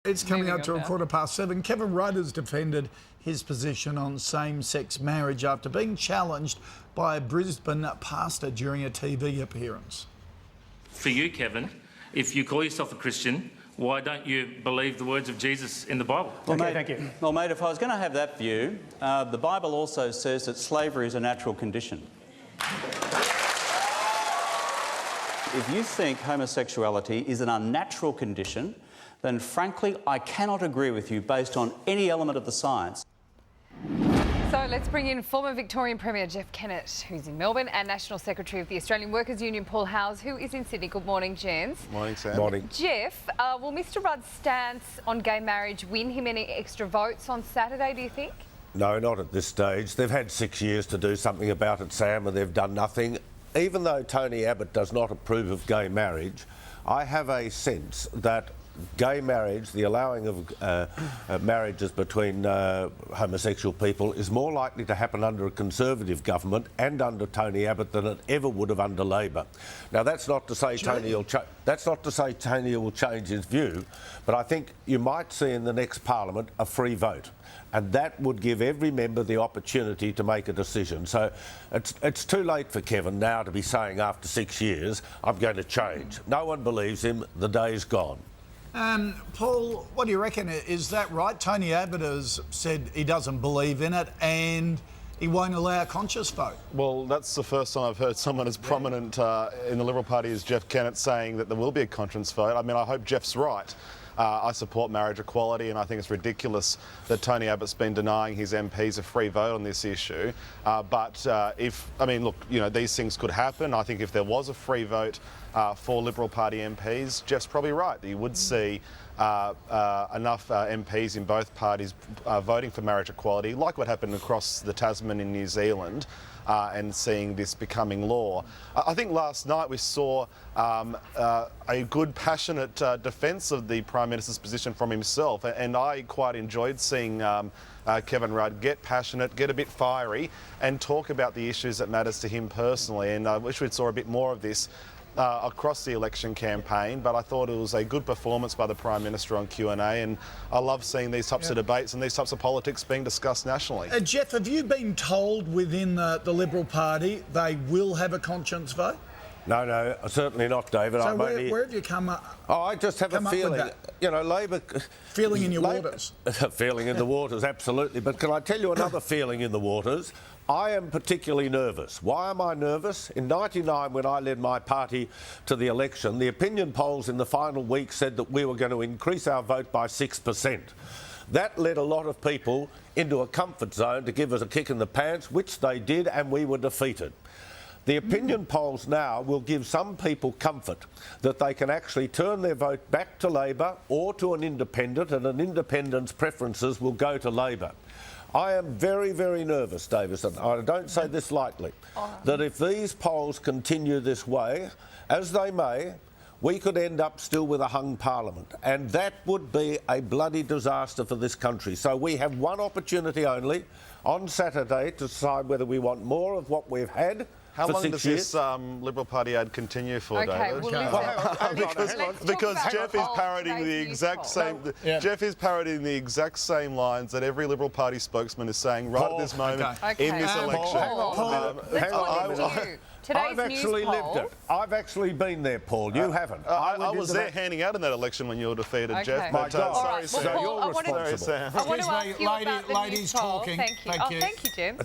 It's coming up to 7:15. Kevin Rudd has defended his position on same-sex marriage after being challenged by a Brisbane pastor during a TV appearance. For you, Kevin, if you call yourself a Christian, why don't you believe the words of Jesus in the Bible? Well, mate, thank you. Well, mate, if I was going to have that view, the Bible also says that slavery is a natural condition. If you think homosexuality is an unnatural condition, then frankly, I cannot agree with you based on any element of the science. So let's bring in former Victorian Premier Jeff Kennett, who's in Melbourne, and National Secretary of the Australian Workers' Union, Paul Howes, who is in Sydney. Good morning, gents. Morning, Sam. Morning. Jeff, will Mr Rudd's stance on gay marriage win him any extra votes on Saturday, do you think? No, not at this stage. They've had 6 years to do something about it, Sam, and they've done nothing. Even though Tony Abbott does not approve of gay marriage, I have a sense that gay marriage, the allowing of marriages between homosexual people, is more likely to happen under a Conservative government and under Tony Abbott than it ever would have under Labor. Now, that's not to say Tony will change his view, but I think you might see in the next Parliament a free vote. And that would give every member the opportunity to make a decision. So it's too late for Kevin now to be saying after 6 years, I'm going to change. No one believes him. The day's gone. Paul, what do you reckon? Is that right? Tony Abbott has said he doesn't believe in it and he won't allow a conscious vote. Well, that's the first time I've heard someone as prominent in the Liberal Party as Jeff Kennett saying that there will be a conscience vote. I mean, I hope Jeff's right. I support marriage equality, and I think it's ridiculous that Tony Abbott's been denying his MPs a free vote on this issue. These things could happen. I think if there was a free vote for Liberal Party MPs, Jeff's probably right that you would see enough MPs in both parties voting for marriage equality, like what happened across the Tasman in New Zealand. And seeing this becoming law. I think last night we saw a good, passionate defence of the Prime Minister's position from himself, and I quite enjoyed seeing Kevin Rudd get passionate, get a bit fiery, and talk about the issues that matters to him personally, and I wish we saw a bit more of this across the election campaign, but I thought it was a good performance by the Prime Minister on Q&A, and I love seeing these types of debates and these types of politics being discussed nationally. Jeff, have you been told within the Liberal Party they will have a conscience vote? No, certainly not, David. So where have you come up? Oh, I just have a feeling, Labor... Feeling in your waters? Feeling in the waters, absolutely. But can I tell you another feeling in the waters? I am particularly nervous. Why am I nervous? In '99, when I led my party to the election, the opinion polls in the final week said that we were going to increase our vote by 6%. That led a lot of people into a comfort zone to give us a kick in the pants, which they did, and we were defeated. The opinion polls now will give some people comfort that they can actually turn their vote back to Labor or to an independent, and an independent's preferences will go to Labor. I am very, very nervous, Davison, I don't say this lightly, that if these polls continue this way, as they may, we could end up still with a hung parliament, and that would be a bloody disaster for this country. So we have one opportunity only on Saturday to decide whether we want more of what we've had. How long does this Liberal Party ad continue for, David? Because Jeff is parodying the exact same. Jeff is parodying the exact same lines that every Liberal Party spokesman is saying right at this moment in this election. I've actually lived it. I've actually been there, Paul. You haven't. I was there handing out in that election when you were defeated, Jeff. My God. Sorry, Sam. So you're responsible. I want to ask you about the ladies news poll. talking. Thank you, Jim.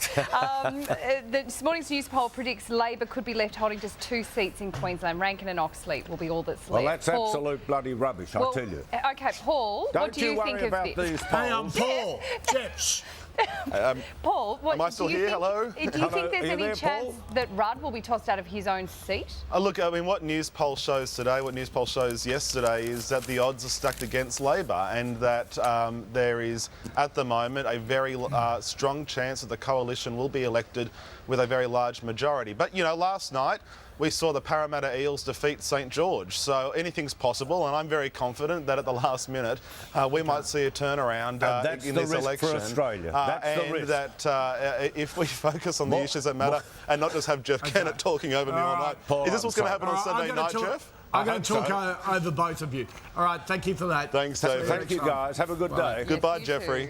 This morning's news poll predicts Labor could be left holding just 2 seats in Queensland. Rankin and Oxley will be all that's left. Well, that's absolute bloody rubbish, I tell you. OK, Paul, what do you think of about this? These polls. Paul, Jeff. Paul, am I still here? Hello? Do you think there's any chance that Rudd will be tossed out of his own seat? Look, I mean, what news poll shows today, what news poll shows yesterday is that the odds are stacked against Labor, and that there is, at the moment, a very strong chance that the coalition will be elected with a very large majority. But, last night, we saw the Parramatta Eels defeat St George, so anything's possible, and I'm very confident that at the last minute we might see a turnaround in this election. For Australia. That's the risk. That if we focus on the issues that matter and not just have Jeff Kennett talking over me all night. Paul, is this what's going to happen on Sunday night, Jeff? I'm going to hope talk over both of you. All right, thank you for that. Thanks, David. Thank you, guys. Have a good day. Goodbye, you Jeffrey. too.